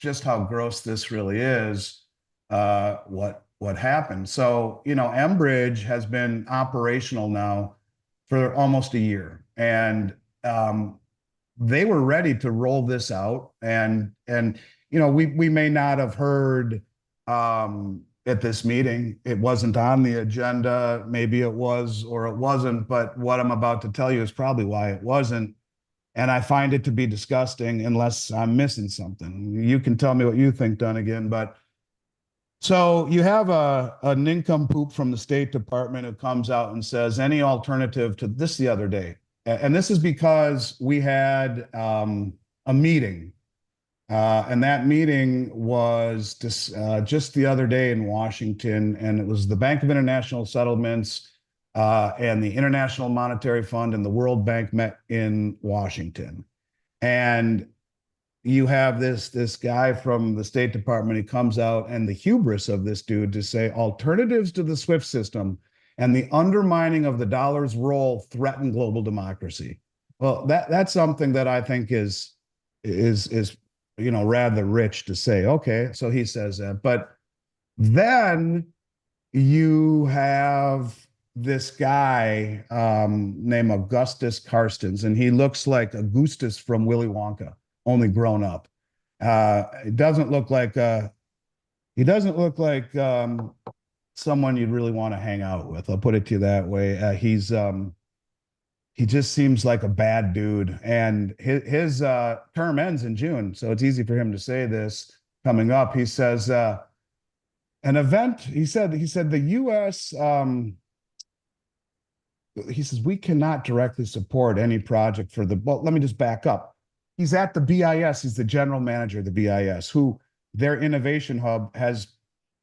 just how gross this really is, what happened. So, Enbridge has been operational now for almost a year, and they were ready to roll this out. And we may not have heard at this meeting. It wasn't on the agenda. Maybe it was or it wasn't. But what I'm about to tell you is probably why it wasn't. And I find it to be disgusting unless I'm missing something. You can tell me what you think, Dunnigan. But so you have a nincompoop from the State Department who comes out and says any alternative to this the other day. And this is because we had a meeting. And that meeting was just the other day in Washington. And it was the Bank of International Settlements and the International Monetary Fund and the World Bank met in Washington. And you have this guy from the State Department. He comes out, and the hubris of this dude to say alternatives to the SWIFT system and the undermining of the dollar's role threaten global democracy. Well, that's something that I think is rather rich to say. Okay, so he says that, but then you have this guy named Augustus Carstens, and he looks like Augustus from Willy Wonka, only grown up. It doesn't look like someone you'd really want to hang out with. I'll put it to you that way. He just seems like a bad dude, and his term ends in June, so it's easy for him to say this coming up. He says an event. He said the U.S. He says we cannot directly support any project for the. Well, let me just back up. He's at the BIS. He's the general manager of the BIS, who their innovation hub has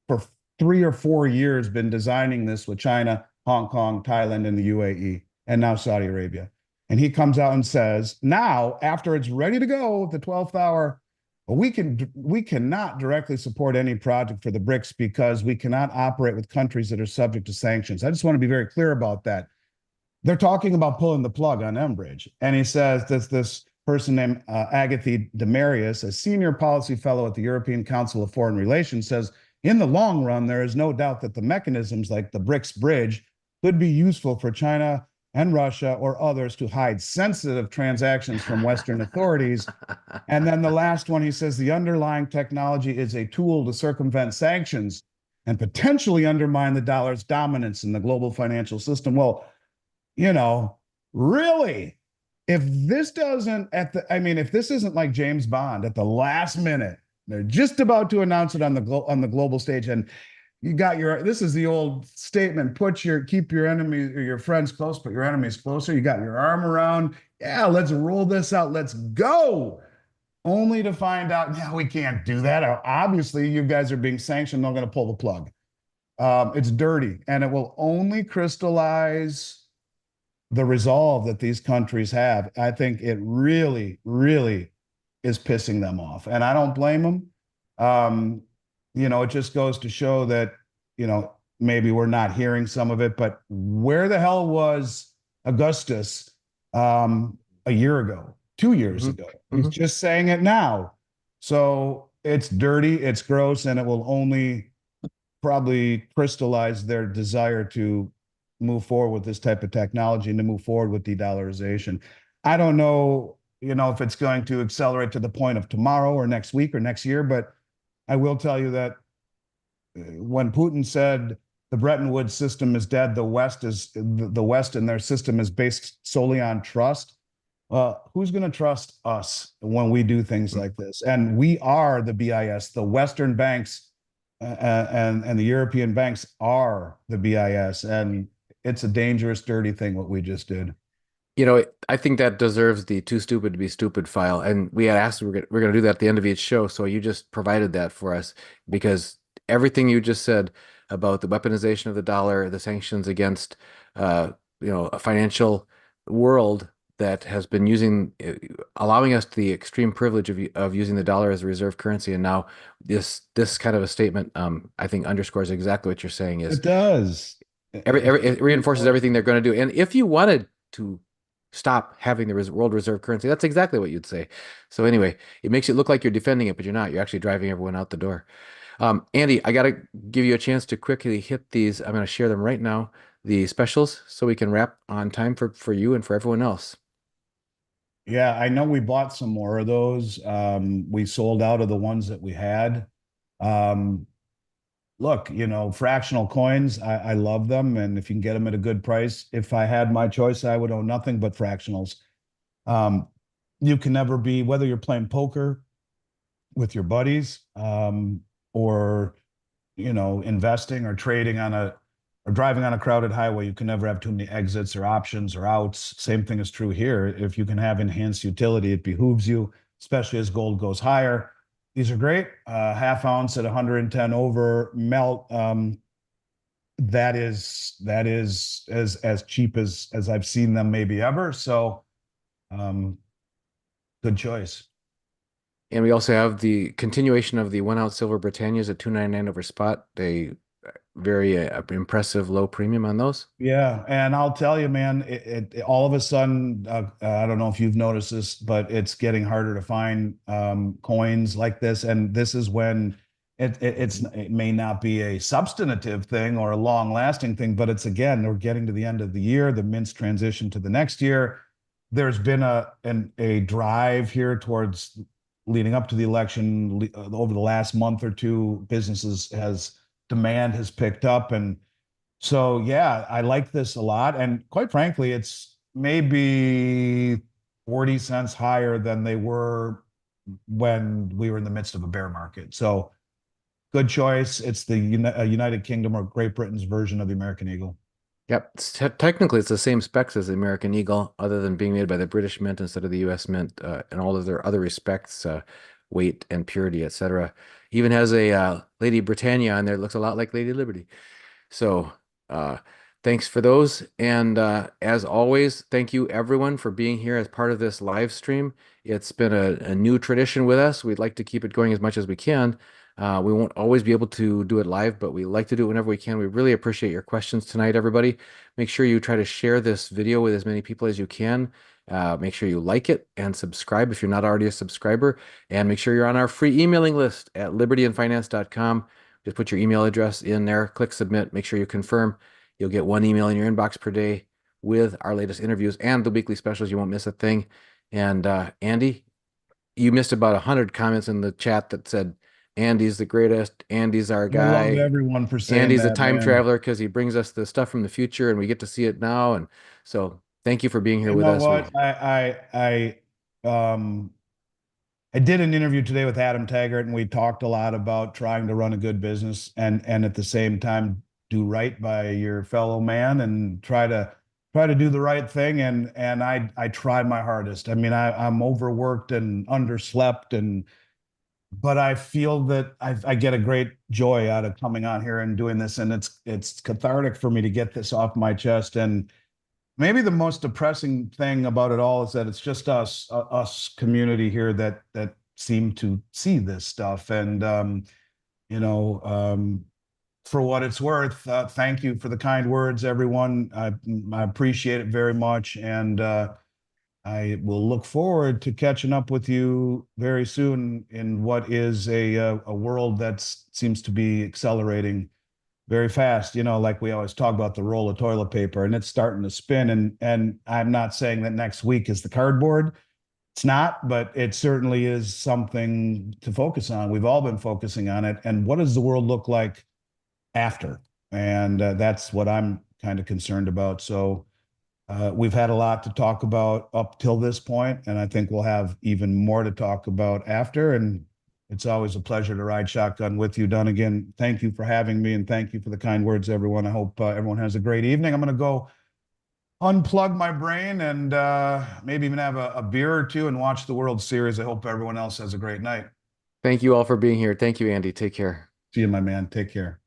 for 3 or 4 years been designing this with China, Hong Kong, Thailand, and the UAE, and now Saudi Arabia. And he comes out and says, now, after it's ready to go, the 12th hour, we cannot directly support any project for the BRICS because we cannot operate with countries that are subject to sanctions. I just want to be very clear about that. They're talking about pulling the plug on Enbridge. And he says this person named Agatha Demarius, a senior policy fellow at the European Council of Foreign Relations, says, in the long run, there is no doubt that the mechanisms like the BRICS bridge could be useful for China and Russia or others to hide sensitive transactions from Western authorities. And then the last one, he says, the underlying technology is a tool to circumvent sanctions and potentially undermine the dollar's dominance in the global financial system. Well, you know, really, if this doesn't if this isn't like James Bond at the last minute, they're just about to announce it on the global stage, and you got this is the old statement: keep your enemies or your friends close, but your enemies closer. You got your arm around, yeah, let's roll this out, let's go. Only to find out, yeah, we can't do that. Obviously, you guys are being sanctioned. They're going to pull the plug. It's dirty, and it will only crystallize the resolve that these countries have. I think it really, really is pissing them off. And I don't blame them. It just goes to show that, maybe we're not hearing some of it, but where the hell was Augustus a year ago, 2 years ago? He's just saying it now. So it's dirty, it's gross, and it will only probably crystallize their desire to move forward with this type of technology and to move forward with de-dollarization. I don't know, if it's going to accelerate to the point of tomorrow or next week or next year, but I will tell you that when Putin said the Bretton Woods system is dead, the West and their system is based solely on trust. Who's going to trust us when we do things like this? And we are the BIS, the Western banks and the European banks are the BIS, and it's a dangerous, dirty thing what we just did. I think that deserves the too stupid to be stupid file. And we had asked we're going to do that at the end of each show. So you just provided that for us because everything you just said about the weaponization of the dollar, the sanctions against, a financial world that has been allowing us the extreme privilege of using the dollar as a reserve currency. And now this kind of a statement, I think underscores exactly what you're saying is It does. it reinforces everything they're going to do. And if you wanted to stop having the world reserve currency, that's exactly what you'd say. So anyway, it makes it look like you're defending it, but you're not. You're actually driving everyone out the door. Andy, I got to give you a chance to quickly hit these. I'm going to share them right now, the specials, so we can wrap on time for you and for everyone else. Yeah, I know we bought some more of those. We sold out of the ones that we had. Um, Look, fractional coins, I love them. And if you can get them at a good price, if I had my choice, I would own nothing but fractionals. You can never be, whether you're playing poker with your buddies, or, investing or trading or driving on a crowded highway, you can never have too many exits or options or outs. Same thing is true here. If you can have enhanced utility, it behooves you, especially as gold goes higher. These are great. Half ounce at 110 over melt. That is as cheap as I've seen them maybe ever. So good choice. And we also have the continuation of the 1 ounce silver Britannias at 299 over spot. A very impressive low premium on those. Yeah, and I'll tell you, man, all of a sudden, I don't know if you've noticed this, but it's getting harder to find coins like this, and this is when it may not be a substantive thing or a long-lasting thing, but it's again, we're getting to the end of the year, the mints transition to the next year. There's been a drive here towards leading up to the election over the last month or two. Demand has picked up, and so, yeah, I like this a lot. And quite frankly, it's maybe 40 cents higher than they were when we were in the midst of a bear market. So, good choice. It's the United Kingdom or Great Britain's version of the American Eagle. Yep. Technically, it's the same specs as the American Eagle, other than being made by the British Mint instead of the U.S. Mint, and all of their other respects, weight and purity, etc. Even has a Lady Britannia on there. It looks a lot like Lady Liberty. So, uh, thanks for those. And as always, thank you everyone for being here as part of this live stream. It's been a new tradition with us. We'd like to keep it going as much as we can. We won't always be able to do it live, but we like to do it whenever we can. We really appreciate your questions tonight, everybody. Make sure you try to share this video with as many people as you can. Make sure you like it and subscribe if you're not already a subscriber. And make sure you're on our free emailing list at libertyandfinance.com. Just put your email address in there, click submit, make sure you confirm. You'll get one email in your inbox per day with our latest interviews and the weekly specials. You won't miss a thing. And Andy, you missed about 100 comments in the chat that said, Andy's the greatest. Andy's our I love guy. everyone for saying Andy's a that, time man. traveler because he brings us the stuff from the future and we get to see it now. And so thank you for being here You with know us. what? I did an interview today with Adam Taggart, and we talked a lot about trying to run a good business and at the same time do right by your fellow man and try to do the right thing. And I try my hardest. I mean, I'm overworked and underslept, and but I feel that I get a great joy out of coming on here and doing this, and it's cathartic for me to get this off my chest. And maybe the most depressing thing about it all is that it's just us community here that seem to see this stuff. And you know, for what it's worth, thank you for the kind words, everyone. I appreciate it very much, and I will look forward to catching up with you very soon in what is a world that seems to be accelerating very fast. You know, like we always talk about the roll of toilet paper, and it's starting to spin. And I'm not saying that next week is the cardboard. It's not, but it certainly is something to focus on. We've all been focusing on it. And what does the world look like after? And that's what I'm kind of concerned about. So we've had a lot to talk about up till this point, and I think we'll have even more to talk about after. And it's always a pleasure to ride shotgun with you, Dunnigan. Thank you for having me, and thank you for the kind words, everyone. I hope everyone has a great evening. I'm going to go unplug my brain and maybe even have a beer or two and watch the World Series. I hope everyone else has a great night. Thank you all for being here. Thank you, Andy. Take care. See you, my man. Take care.